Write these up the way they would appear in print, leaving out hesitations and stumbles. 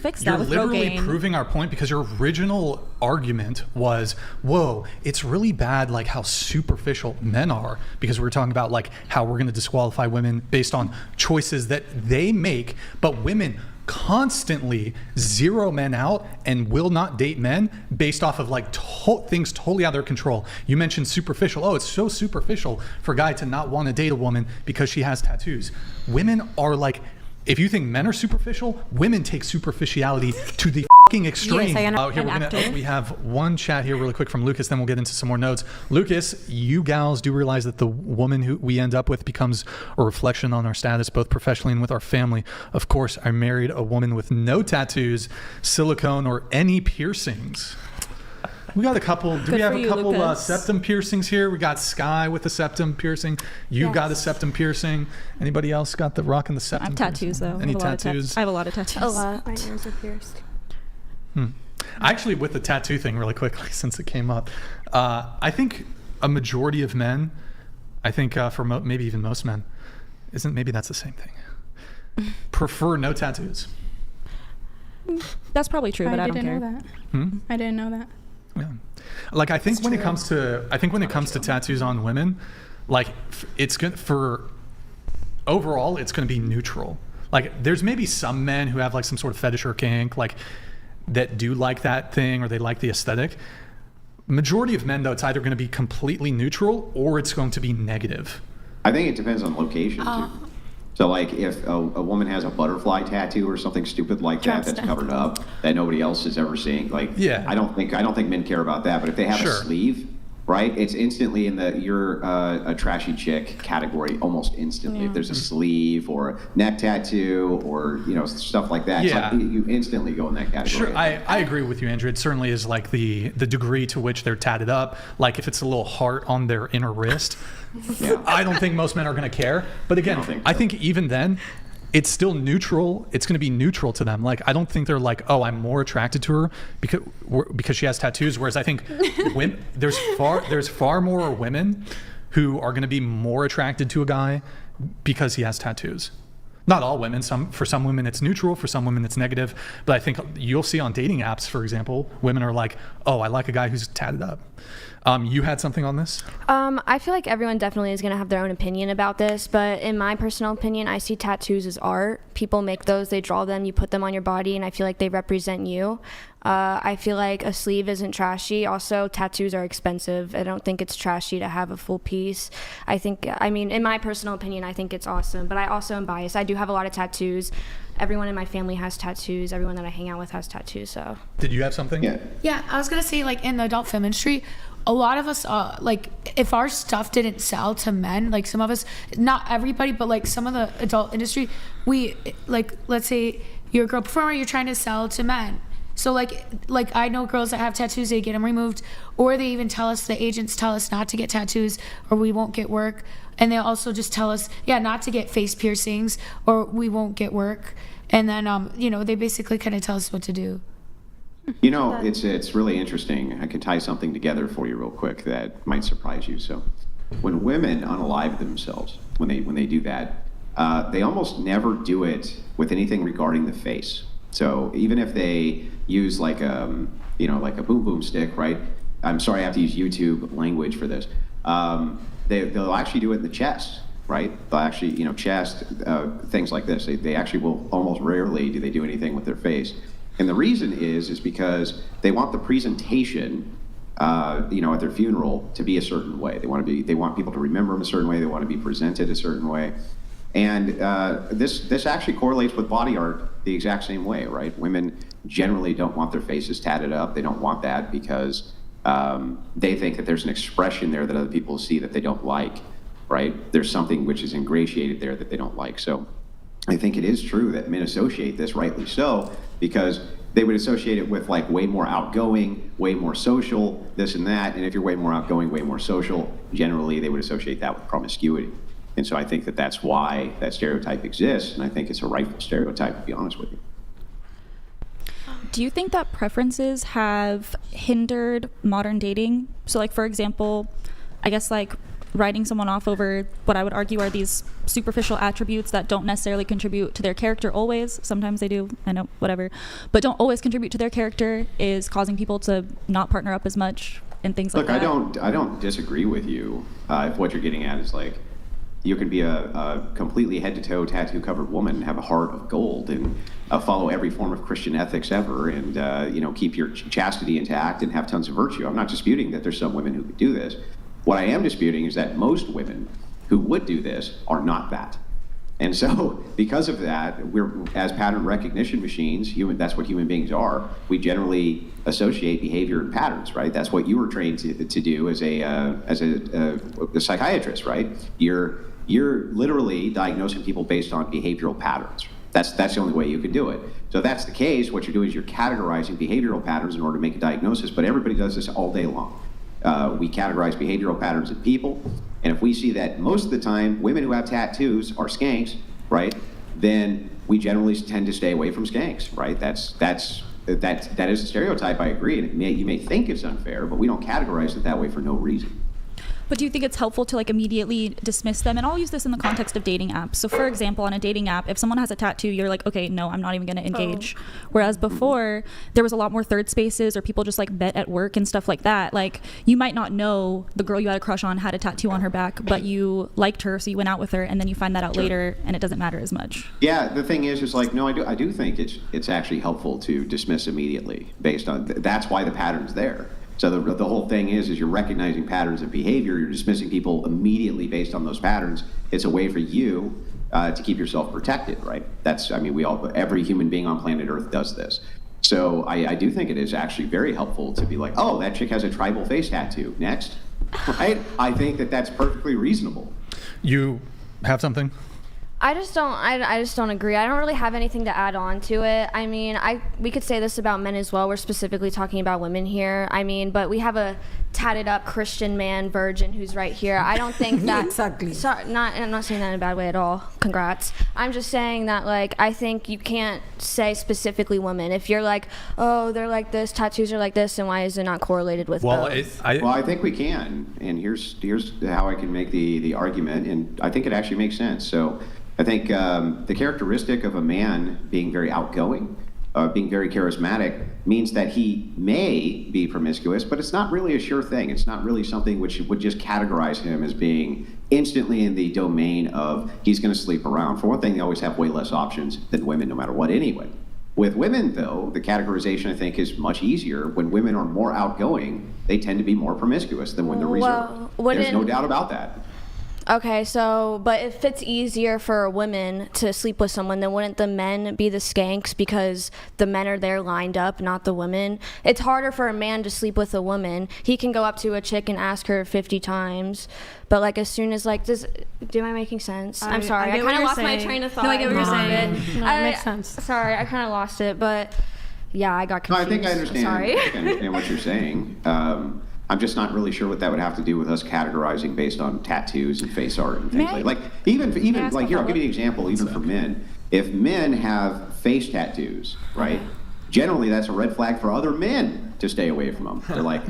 fix that with You're literally Rogaine. proving our point, because your original argument was, whoa, it's really bad like how superficial men are, because we were talking about like how we're going to disqualify women based on choices that they make, but women constantly zero men out and will not date men based off of like things totally out of their control. You mentioned superficial. Oh, it's so superficial for a guy to not want to date a woman because she has tattoos. Women are like, if you think men are superficial, women take superficiality to the fucking extreme. Yes, we have one chat here really quick from Lucas, then we'll get into some more notes. Lucas, you gals do realize that the woman who we end up with becomes a reflection on our status, both professionally and with our family. Of course, I married a woman with no tattoos, silicone, or any piercings. We got a couple. Do we have a couple septum piercings here? We got Sky with a septum piercing. You got a septum piercing. Anybody else got the rocking the septum? I have tattoos piercing? though. Any tattoos? I have a lot of tattoos. A lot. My ears are pierced. Actually, with the tattoo thing, really quickly, since it came up, I think a majority of men, I think for maybe even most men, maybe that's the same thing, prefer no tattoos. That's probably true, but I don't care. Know that. I didn't know that. Yeah. Like I think when it comes to tattoos on women, like it's good for overall, it's going to be neutral. Like there's maybe some men who have like some sort of fetish or kink, like that do like that thing, or they like the aesthetic. Majority of men though, it's either going to be completely neutral or it's going to be negative. I think it depends on location too. So like if a woman has a butterfly tattoo or something stupid like that that's covered up that nobody else is ever seeing, like I don't think men care about that. But if they have a sleeve, right, it's instantly in the you're a trashy chick category almost instantly. If there's a sleeve or a neck tattoo or stuff like that, like you instantly go in that category. Sure, I agree with you, Andrew. It certainly is like the degree to which they're tatted up. Like if it's a little heart on their inner wrist. I don't think most men are going to care. But again, I think even then, it's still neutral. It's going to be neutral to them. Like I don't think they're like, oh, I'm more attracted to her because she has tattoos. Whereas I think there's far more women who are going to be more attracted to a guy because he has tattoos. Not all women. For some women it's neutral. For some women it's negative. But I think you'll see on dating apps, for example, women are like, oh, I like a guy who's tatted up. You had something on this? I feel like everyone definitely is going to have their own opinion about this, but in my personal opinion, I see tattoos as art. People make those, they draw them, you put them on your body, and I feel like they represent you. I feel like a sleeve isn't trashy. Also, tattoos are expensive. I don't think it's trashy to have a full piece. I mean, in my personal opinion, I think it's awesome, but I also am biased. I do have a lot of tattoos. Everyone in my family has tattoos. Everyone that I hang out with has tattoos, so. Did you have something? Yeah, I was going to say, like, in the adult film industry, a lot of us, like, if our stuff didn't sell to men, like, some of us, not everybody, but, like, some of the adult industry, we, like, let's say you're a girl performer, you're trying to sell to men. So, like I know girls that have tattoos, they get them removed, or they even tell us, the agents tell us not to get tattoos, or we won't get work. And they also just tell us, not to get face piercings, or we won't get work. And then, they basically kind of tell us what to do. It's really interesting. I can tie something together for you real quick that might surprise you. So when women unalive themselves, when they do that, they almost never do it with anything regarding the face. So even if they use like a boom boom stick, right? I'm sorry, I have to use YouTube language for this. They'll actually do it in the chest, right? They'll actually, chest, things like this. They actually will almost rarely do they do anything with their face. And the reason is because they want the presentation, at their funeral to be a certain way. They want people to remember them a certain way. They want to be presented a certain way. And this actually correlates with body art the exact same way, right? Women generally don't want their faces tatted up. They don't want that because they think that there's an expression there that other people see that they don't like, right? There's something which is ingratiated there that they don't like. So I think it is true that men associate this, rightly so, because they would associate it with like way more outgoing, way more social, this and that. And if you're way more outgoing, way more social, generally they would associate that with promiscuity. And so I think that that's why that stereotype exists. And I think it's a rightful stereotype, to be honest with you. Do you think that preferences have hindered modern dating? So like, for example, I guess like writing someone off over what I would argue are these superficial attributes that don't necessarily contribute to their character always. Sometimes they do, I know, whatever, but don't always contribute to their character is causing people to not partner up as much and things like that. Look, I don't disagree with you. If what you're getting at is like, you can be a completely head-to-toe tattoo-covered woman and have a heart of gold and follow every form of Christian ethics ever and, keep your chastity intact and have tons of virtue. I'm not disputing that there's some women who could do this. What I am disputing is that most women who would do this are not that. And so because of that, we're, as pattern recognition machines, that's what human beings are. We generally associate behavior and patterns, right? That's what you were trained to do as a psychiatrist, right? You're literally diagnosing people based on behavioral patterns. That's the only way you can do it. So if that's the case, what you're doing is you're categorizing behavioral patterns in order to make a diagnosis, but everybody does this all day long. We categorize behavioral patterns in people, and if we see that most of the time women who have tattoos are skanks, right, then we generally tend to stay away from skanks, right? That is a stereotype, I agree, and you may think it's unfair, but we don't categorize it that way for no reason. But do you think it's helpful to like immediately dismiss them? And I'll use this in the context of dating apps. So for example, on a dating app, if someone has a tattoo, you're like, okay, no, I'm not even going to engage. Whereas before, there was a lot more third spaces or people just like met at work and stuff like that. Like you might not know the girl you had a crush on had a tattoo on her back, but you liked her, so you went out with her, and then you find that out later, and it doesn't matter as much. Yeah, the thing is like, no, I do think it's actually helpful to dismiss immediately based on, that's why the pattern's there. So the whole thing is you're recognizing patterns of behavior, you're dismissing people immediately based on those patterns. It's a way for you to keep yourself protected, right? Every human being on planet Earth does this. So I do think it is actually very helpful to be like, oh, that chick has a tribal face tattoo, next, right? I think that's perfectly reasonable. You have something? I just don't agree. I don't really have anything to add on to it. I mean, we could say this about men as well. We're specifically talking about women here. I mean, but we have a tatted up Christian man virgin who's right here. I don't think that Exactly. I'm not saying that in a bad way at all. Congrats. I'm just saying that like I think you can't say specifically women. If you're like, oh, they're like this, tattoos are like this, and why is it not correlated with both? I think we can, and here's how I can make the argument, and I think it actually makes sense. So I think the characteristic of a man being very outgoing, being very charismatic, means that he may be promiscuous, but it's not really a sure thing. It's not really something which would just categorize him as being instantly in the domain of he's going to sleep around. For one thing, they always have way less options than women, no matter what anyway. With women, though, the categorization, I think, is much easier. When women are more outgoing, they tend to be more promiscuous than when they're reserved. There's no doubt about that. Okay, so, but if it's easier for women to sleep with someone, then wouldn't the men be the skanks because the men are there lined up, not the women? It's harder for a man to sleep with a woman. He can go up to a chick and ask her 50 times, but like as soon as like, am I making sense? I'm sorry, I kind of lost my train of thought. No, I get what you're saying. No, it makes sense. Sorry, I kind of lost it, but yeah, I got confused. No, I think I understand. Sorry. I think I understand what you're saying. I'm just not really sure what that would have to do with us categorizing based on tattoos and face art and things like even like here, I'll give you an example. Even for men, if men have face tattoos, right? Generally, that's a red flag for other men to stay away from them. They're like,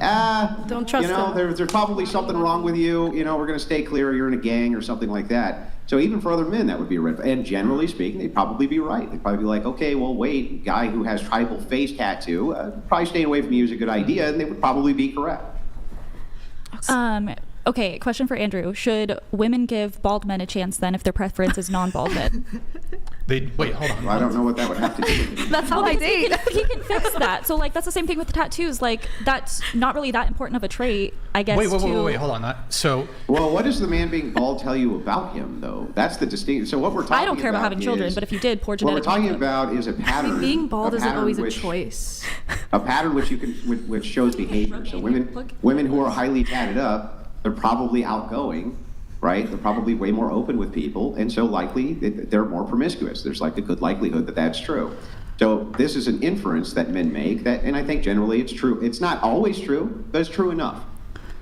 don't trust them. There's probably something wrong with you. We're going to stay clear. You're in a gang or something like that. So even for other men, that would be a red flag. And generally speaking, they'd probably be right. They'd probably be like, okay, well, wait, guy who has tribal face tattoo, probably staying away from you is a good idea, and they would probably be correct. Okay, question for Andrew. Should women give bald men a chance then if their preference is non-bald men? Wait, hold on. Well, I don't know what that would have to do with it. That's how I date. He can fix that. So like that's the same thing with the tattoos. Like that's not really that important of a trait, I guess. Wait, hold on. Well, what does the man being bald tell you about him, though? That's the distinct. So what we're talking about I don't care about having children, but if you did, poor genetic. What we're talking about is a pattern. Being bald isn't always a choice. A pattern which shows behavior. So women who are highly tatted up, they're probably outgoing, right? They're probably way more open with people, and so likely they're more promiscuous. There's like a good likelihood that that's true. So this is an inference that men make, and I think generally it's true. It's not always true, but it's true enough.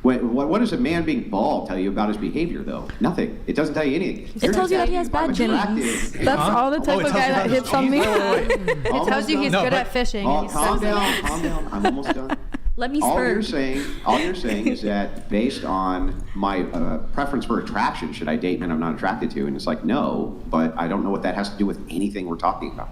What does a man being bald tell you about his behavior, though? Nothing. It doesn't tell you anything. It tells you that he has bad genes. That's all the type of guy that hits on me. It tells you he's good at fishing. Calm down. I'm almost done. Let me all you're spur. saying is that based on my preference for attraction, should I date men I'm not attracted to? And it's like, no, but I don't know what that has to do with anything we're talking about.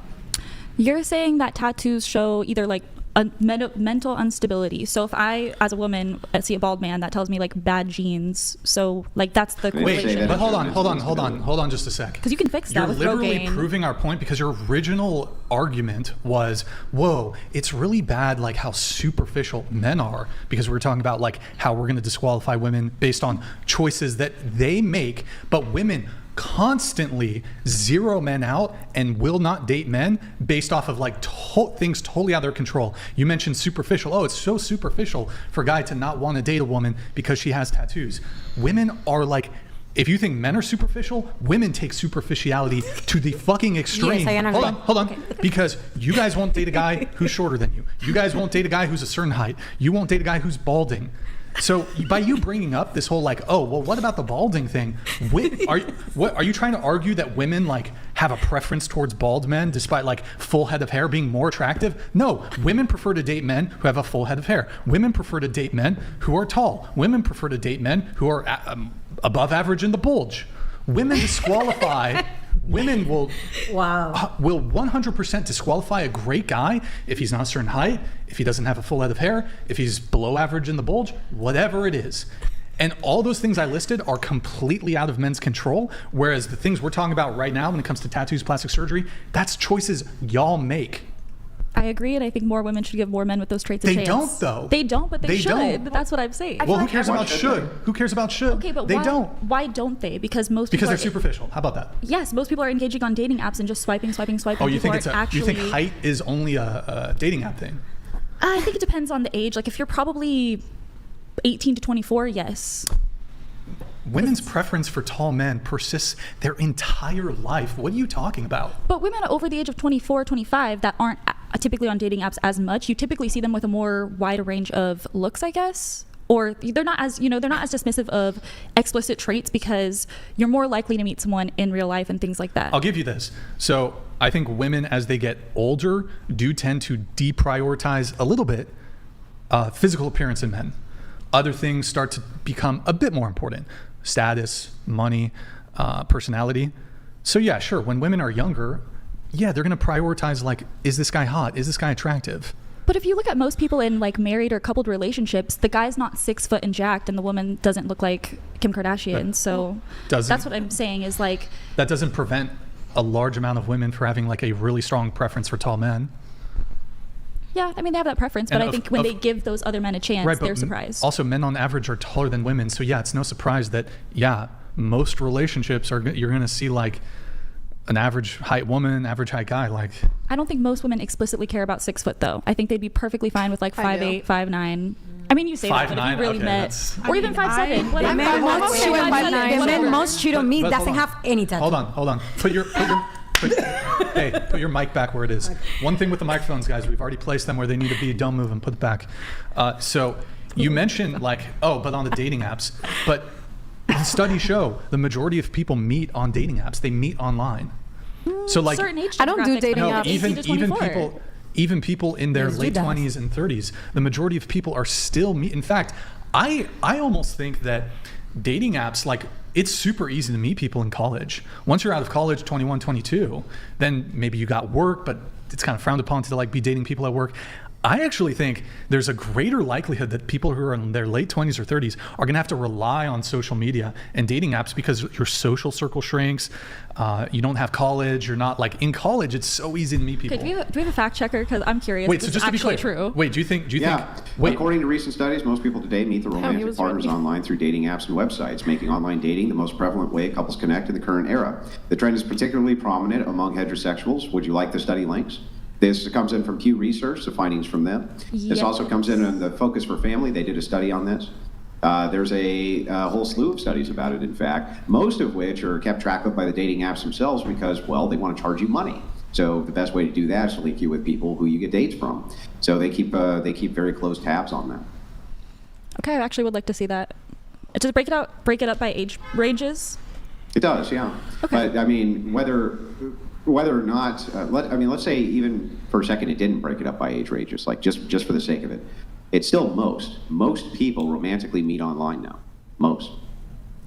You're saying that tattoos show either like a mental instability. So if I, as a woman, see a bald man, that tells me like bad genes. So like that's the Wait, correlation. But hold on just a sec. Because you can fix that You're with literally Rogaine. proving our point because your original argument was, whoa, it's really bad like how superficial men are, because we're talking about like how we're going to disqualify women based on choices that they make, but women constantly zero men out and will not date men based off of like things totally out of their control. You mentioned superficial. Oh, it's so superficial for a guy to not want to date a woman because she has tattoos. Women are like, if you think men are superficial, women take superficiality to the fucking extreme. Yes, I understand. Hold on. Because you guys won't date a guy who's shorter than you. You guys won't date a guy who's a certain height. You won't date a guy who's balding. So by you bringing up this whole like, oh, well, what about the balding thing? Are you trying to argue that women like have a preference towards bald men despite like full head of hair being more attractive? No, women prefer to date men who have a full head of hair. Women prefer to date men who are tall. Women prefer to date men who are above average in the bulge. Women disqualify. Women will 100% disqualify a great guy if he's not a certain height, if he doesn't have a full head of hair, if he's below average in the bulge, whatever it is. And all those things I listed are completely out of men's control, whereas the things we're talking about right now when it comes to tattoos, plastic surgery, that's choices y'all make. I agree, and I think more women should give more men with those traits a chance. They don't, though. They don't, but they should. don't. That's what I'm saying. Well, who cares about should? Who cares about should? Okay, but they why don't. Why don't they? Because most people Because are, they're superficial. How about that? Yes, most people are engaging on dating apps and just swiping. Oh, you People think aren't you think height is only a dating app thing? I think it depends on the age. Like if you're probably 18 to 24, yes. Women's preference for tall men persists their entire life. What are you talking about? But women over the age of 24, 25 that aren't typically on dating apps as much, you typically see them with a more wider range of looks, I guess. Or they're not as dismissive of explicit traits because you're more likely to meet someone in real life and things like that. I'll give you this. So I think women, as they get older, do tend to deprioritize a little bit physical appearance in men. Other things start to become a bit more important. Status, money, personality. So yeah, sure, when women are younger, yeah, they're going to prioritize like, is this guy hot? Is this guy attractive? But if you look at most people in like married or coupled relationships, the guy's not 6 foot and jacked and the woman doesn't look like Kim Kardashian. So that's what I'm saying is like... That doesn't prevent a large amount of women from having like a really strong preference for tall men. Yeah, I mean, they have that preference, but I think when they give those other men a chance, they're surprised. Also, men on average are taller than women. So yeah, it's no surprise that, yeah, most relationships you're going to see like an average height woman, average height guy. Like, I don't think most women explicitly care about 6 foot though. I think they'd be perfectly fine with like 5'8", 5'9". I mean, you say that, but if you really met, or even 5'7", The men most cheat on me doesn't have any tattoo. Hold on. Put your mic back where it is. One thing with the microphones, guys, we've already placed them where they need to be. Don't move them. Put it back. So you mentioned like, but on the dating apps. But the studies show the majority of people meet on dating apps. They meet online. So like, certain age I don't do demographics, dating but apps. 18 to 24. Even people in their late 20s and 30s, the majority of people are still meet. In fact, I almost think that dating apps, like, it's super easy to meet people in college. Once you're out of college, 21, 22, then maybe you got work, but it's kind of frowned upon to like be dating people at work. I actually think there's a greater likelihood that people who are in their late 20s or 30s are going to have to rely on social media and dating apps because your social circle shrinks. You don't have college. You're not like in college. It's so easy to meet people. Okay, do we have a fact checker? Because I'm curious. Wait, so just to be clear, true. Wait, do you think? Wait. According to recent studies, most people today meet their romantic partners online through dating apps and websites, making online dating the most prevalent way couples connect in the current era. The trend is particularly prominent among heterosexuals. Would you like the study links? This comes in from Pew Research, the findings from them. Yes. This also comes in the Focus for Family. They did a study on this. There's a whole slew of studies about it, in fact, most of which are kept track of by the dating apps themselves because, well, they want to charge you money. So the best way to do that is to link you with people who you get dates from. So they keep very close tabs on that. Okay, I actually would like to see that. Does it break it up by age ranges? It does, yeah. Okay. But I mean, whether or not, let's say even for a second it didn't break it up by age ranges, like just for the sake of it. it's still most. Most people romantically meet online now. Most.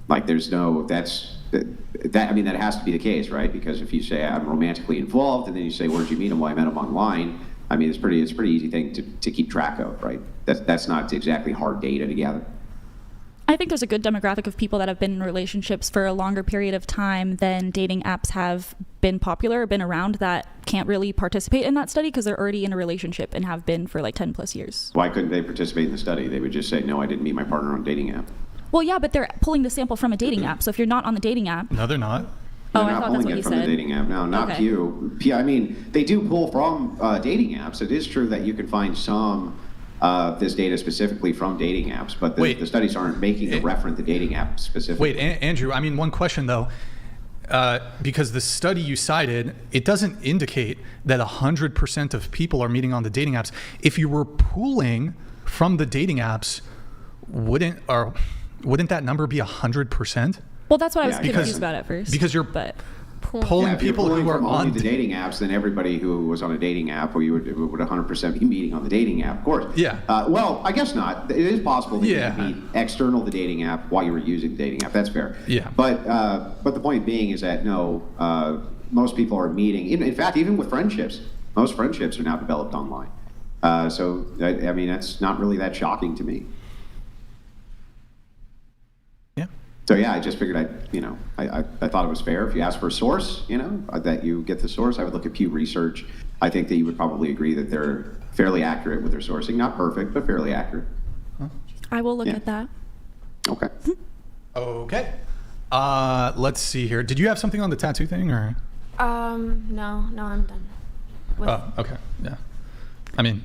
Like there's no, I mean, that has to be the case, right? Because if you say I'm romantically involved and then you say, where'd you meet him? Well, I met him online. I mean, it's a pretty easy thing to keep track of, right? That's not exactly hard data to gather. I think there's a good demographic of people that have been in relationships for a longer period of time than dating apps have been popular or been around that can't really participate in that study because they're already in a relationship and have been for like 10 plus years. Why couldn't they participate in the study? They would just say, no, I didn't meet my partner on a dating app. Well, yeah, but they're pulling the sample from a dating app. So if you're not on the dating app. No, they're not. Oh, They're I not thought that's pulling what it you from said. the dating app. No, not Okay. Pew. I mean, they do pull from dating apps. It is true that you can find some this data specifically from dating apps, but the studies aren't making the reference to dating app specifically. Wait, Andrew, I mean, one question though, because the study you cited, it doesn't indicate that 100% of people are meeting on the dating apps. If you were pooling from the dating apps, wouldn't that number be 100%? Well, that's what I was Yeah, confused because- about at first. Because you're but pulling if you're people pulling who are from only on the dating apps, then everybody who was on a dating app, well, you would 100% be meeting on the dating app, of course. Yeah. Well, I guess not. It is possible that Yeah. you could meet external the dating app while you were using the dating app. That's fair. Yeah. But the point being is that no, most people are meeting. In fact, even with friendships, most friendships are now developed online. So I mean, that's not really that shocking to me. Yeah. So yeah, I just figured I thought it was fair. If you ask for a source, that you get the source. I would look at Pew Research. I think that you would probably agree that they're fairly accurate with their sourcing. Not perfect, but fairly accurate. I will look Yeah. at that. Okay. Okay. Let's see here. Did you have something on the tattoo thing or? No, I'm done. Oh, okay. Yeah. I mean,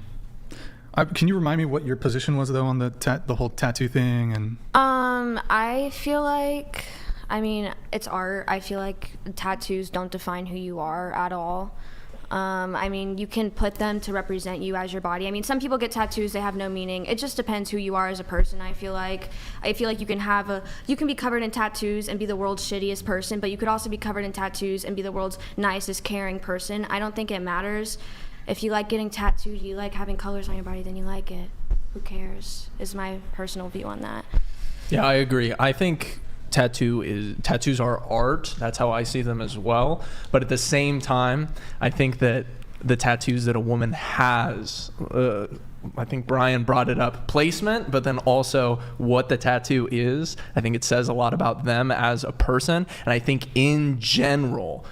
can you remind me what your position was though on the whole tattoo thing and? I feel like, I mean, it's art. I feel like tattoos don't define who you are at all. I mean, you can put them to represent you as your body. I mean, some people get tattoos, they have no meaning. It just depends who you are as a person. I feel like you can be covered in tattoos and be the world's shittiest person, but you could also be covered in tattoos and be the world's nicest, caring person. I don't think it matters. If you like getting tattooed, you like having colors on your body, then you like it. Who cares? Is my personal view on that. Yeah, I agree. I think tattoos are art. That's how I see them as well. But at the same time, I think that the tattoos that a woman has, I think Brian brought it up, placement, but then also what the tattoo is. I think it says a lot about them as a person. And I think in general,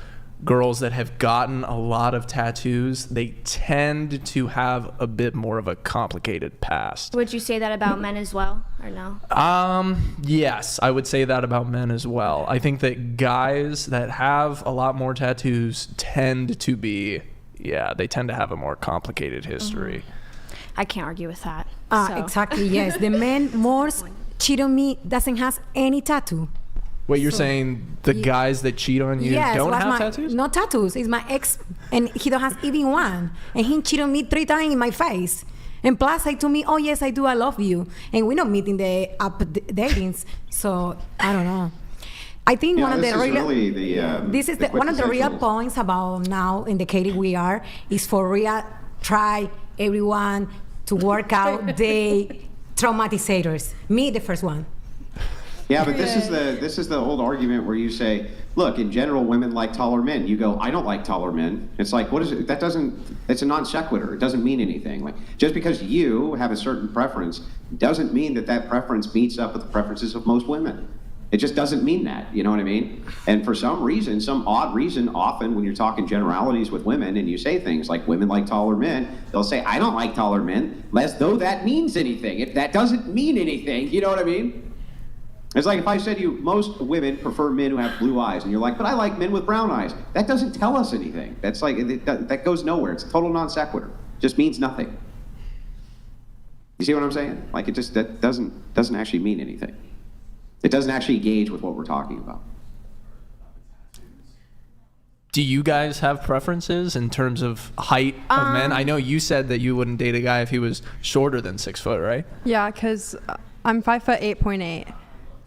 girls that have gotten a lot of tattoos, they tend to have a bit more of a complicated past. Would you say that about men as well, or no? Yes, I would say that about men as well. I think that guys that have a lot more tattoos tend to have a more complicated history. I can't argue with that. So. Exactly, yes. The man most cheat on me doesn't have any tattoo. Wait, you're saying the guys that cheat on you Yes, don't was have my, tattoos? No tattoos. It's my ex, and he don't have even one. And he cheated on me 3 times in my face. And plus, he told me, "Oh yes, I do. I love you." And we're not meeting the app datings, so I don't know. I think one of the one of the real points about now in the Katie we are is for real try everyone to work out the traumatizers. Me, the first one. Yeah, but this is the old argument where you say, look, in general, women like taller men. You go, I don't like taller men. It's like, what is it? It's a non sequitur. It doesn't mean anything. Like, just because you have a certain preference doesn't mean that preference meets up with the preferences of most women. It just doesn't mean that, you know what I mean? And for some reason, some odd reason, often when you're talking generalities with women and you say things like women like taller men, they'll say, I don't like taller men, as though that means anything. That doesn't mean anything, you know what I mean? It's like if I said to you, most women prefer men who have blue eyes, and you're like, but I like men with brown eyes. That doesn't tell us anything. That's like, that goes nowhere. It's a total non sequitur. It just means nothing. You see what I'm saying? Like that doesn't actually mean anything. It doesn't actually engage with what we're talking about. Do you guys have preferences in terms of height of men? I know you said that you wouldn't date a guy if he was shorter than 6 foot, right? Yeah, because I'm 5'8.8".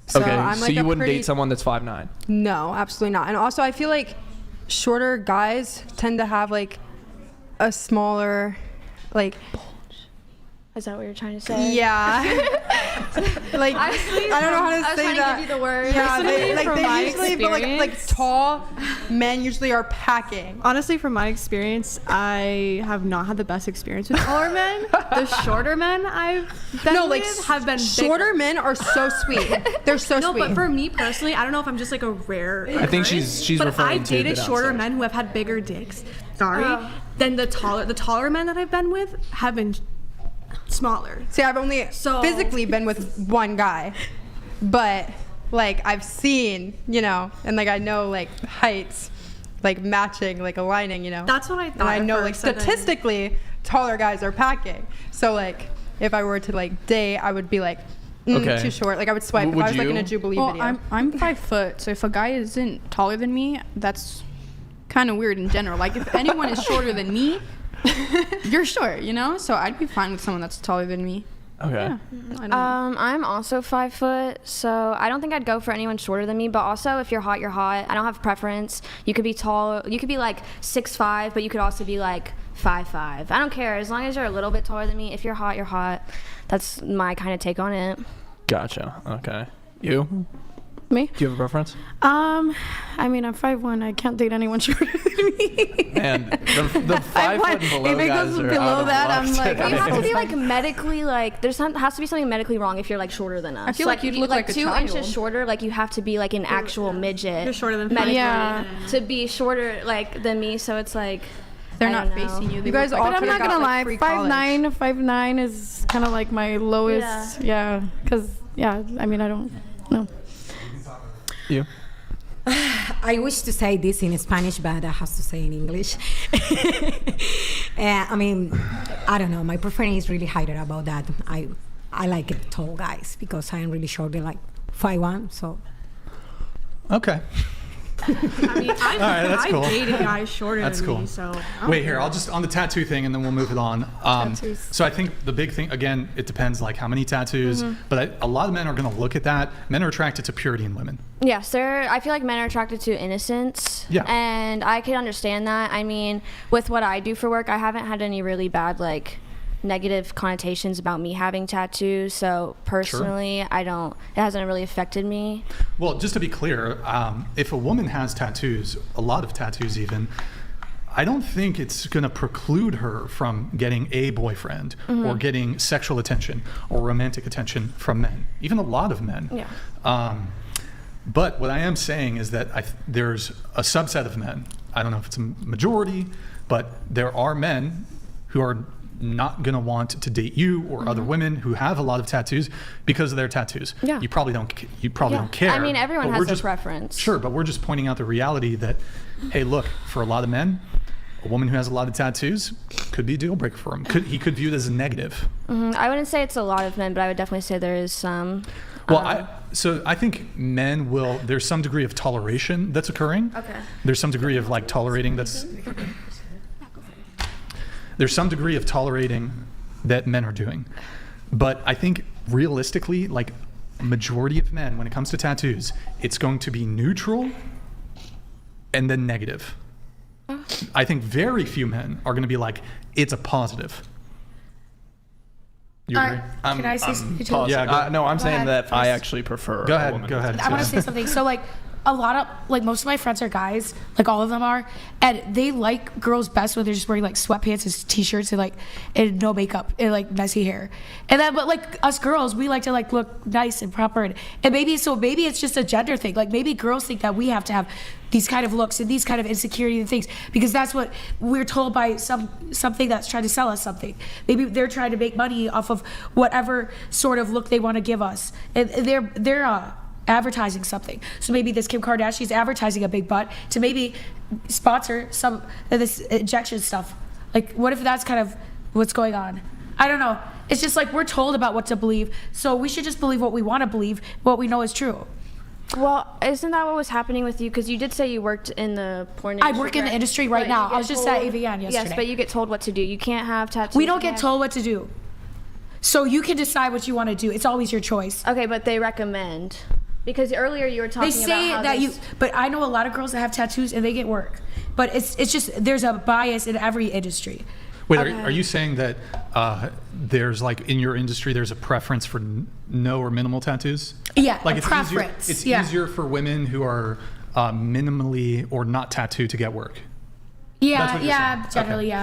So okay, I'm so like you wouldn't date someone that's 5'9"? No, absolutely not. And also, I feel like shorter guys tend to have like a smaller, like Is that what you're trying to say? Yeah. Like, Honestly, I don't know how to I was say trying that. to give you the word. Yeah, From they my usually, but like experience- tall men usually are packing. Honestly, from my experience, I have not had the best experience with taller men. The shorter men I've been with have been shorter bigger. men are so sweet. They're so No, sweet. but for me personally, I don't know if I'm just like a rare. I think she's but referring I've to dated the shorter downstairs. men who have had bigger dicks. Sorry. Than the taller men that I've been with have been smaller. See, I've only So- physically been with one guy, but like I've seen, you know, and like I know like heights, like matching, like aligning, you know. That's what I thought. And I at know like first, and then- statistically, taller guys are packing. So like if I were to like date, I would be like, Okay. too short. Like I would swipe if Would I was like in a you? Jubilee Well, video. I'm 5 foot, so if a guy isn't taller than me, that's kind of weird in general. Like if anyone is shorter than me, you're short, you know? So I'd be fine with someone that's taller than me. Okay. Yeah. I don't I'm also 5 foot, so I don't think I'd go for anyone shorter than me. But also, if you're hot, you're hot. I don't have preference. You could be tall. You could be like 6'5", but you could also be like 5'5". I don't care as long as you're a little bit taller than me. If you're hot, you're hot. That's my kind of take on it. Gotcha. Okay. You? Me? Do you have a preference? I mean, I'm 5'1". I can't date anyone shorter than me. And the 5 foot and below If it guys goes are below out of that, luck I'm like, But you today. have to be like medically like has to be something medically wrong if you're like shorter than us. I feel like you'd look like a 2 child. inches shorter. Like you have to be like an actual midget. You're shorter than medically Yeah. to be shorter like than me. So it's like They're I not don't know. facing you. They You guys look all like, could've but I'm not got, gonna like, lie. free college. 5'9" is kind of like my lowest. Yeah. Because I mean, I don't know. You? I wish to say this in Spanish, but I have to say in English. I mean, I don't know. My preference is really higher about that. I like it tall guys because I am really short. They're like 5'1", so. Okay. I mean, I've, right, that's I've cool. dated guys shorter That's than cool. me, so. I don't Wait here, care. I'll just on the tattoo thing and then we'll move it on. Tattoos. So I think the big thing, again, it depends like how many tattoos, but a lot of men are going to look at that. Men are attracted to purity in women. Yes, I feel like men are attracted to innocence. Yeah. And I can understand that. I mean, with what I do for work, I haven't had any really bad like negative connotations about me having tattoos. So personally, it hasn't really affected me. Well, just to be clear, if a woman has tattoos, a lot of tattoos even, I don't think it's going to preclude her from getting a boyfriend or getting sexual attention or romantic attention from men, even a lot of men. Yeah. But what I am saying is that there's a subset of men, I don't know if it's a majority, but there are men who are not going to want to date you or other women who have a lot of tattoos because of their tattoos. Yeah. You probably don't Yeah. care. I mean, everyone but has we're their just- preference. Sure, but we're just pointing out the reality that, hey, look, for a lot of men, a woman who has a lot of tattoos could be a deal breaker for him. He could view it as a negative. I wouldn't say it's a lot of men, but I would definitely say there is some. Well, I think men will, there's some degree of toleration that's occurring. Okay. There's some degree of like tolerating there's some degree of tolerating that men are doing. But I think realistically, like majority of men, when it comes to tattoos, it's going to be neutral and then negative. I think very few men are going to be like, it's a positive. You agree? Can I say something? Yeah, go- No, I'm saying ahead that I first. actually prefer Go a ahead, woman. go ahead. I want to say something. So like a lot of like most of my friends are guys, like all of them are, and they like girls best when they're just wearing like sweatpants and t-shirts and no makeup and like messy hair. And then but like us girls, we like to like look nice and proper and maybe it's just a gender thing. Like maybe girls think that we have to have these kind of looks and these kind of insecurity and things because that's what we're told by something that's trying to sell us something. Maybe they're trying to make money off of whatever sort of look they want to give us. And they're advertising something. So maybe this Kim Kardashian is advertising a big butt to maybe sponsor some of this injection stuff. Like, what if that's kind of what's going on? I don't know. It's just like we're told about what to believe, so we should just believe what we want to believe, what we know is true. Well, isn't that what was happening with you? Because you did say you worked in the porn industry. I work in the industry right But now. you get I was just at told- AVN yesterday. Yes, but you get told what to do. You can't have tattoos. We don't get told what to do. So you can decide what you want to do. It's always your choice. Okay, but they recommend. Because earlier you were talking They say about how that this- but I know a lot of girls that have tattoos and they get work. But it's just there's a bias in every industry. Wait, are you saying that there's like in your industry there's a preference for no or minimal tattoos? Yeah, like a it's preference. Easier, it's easier for women who are minimally or not tattooed to get work. Yeah, That's what you're saying. generally, Okay. yeah.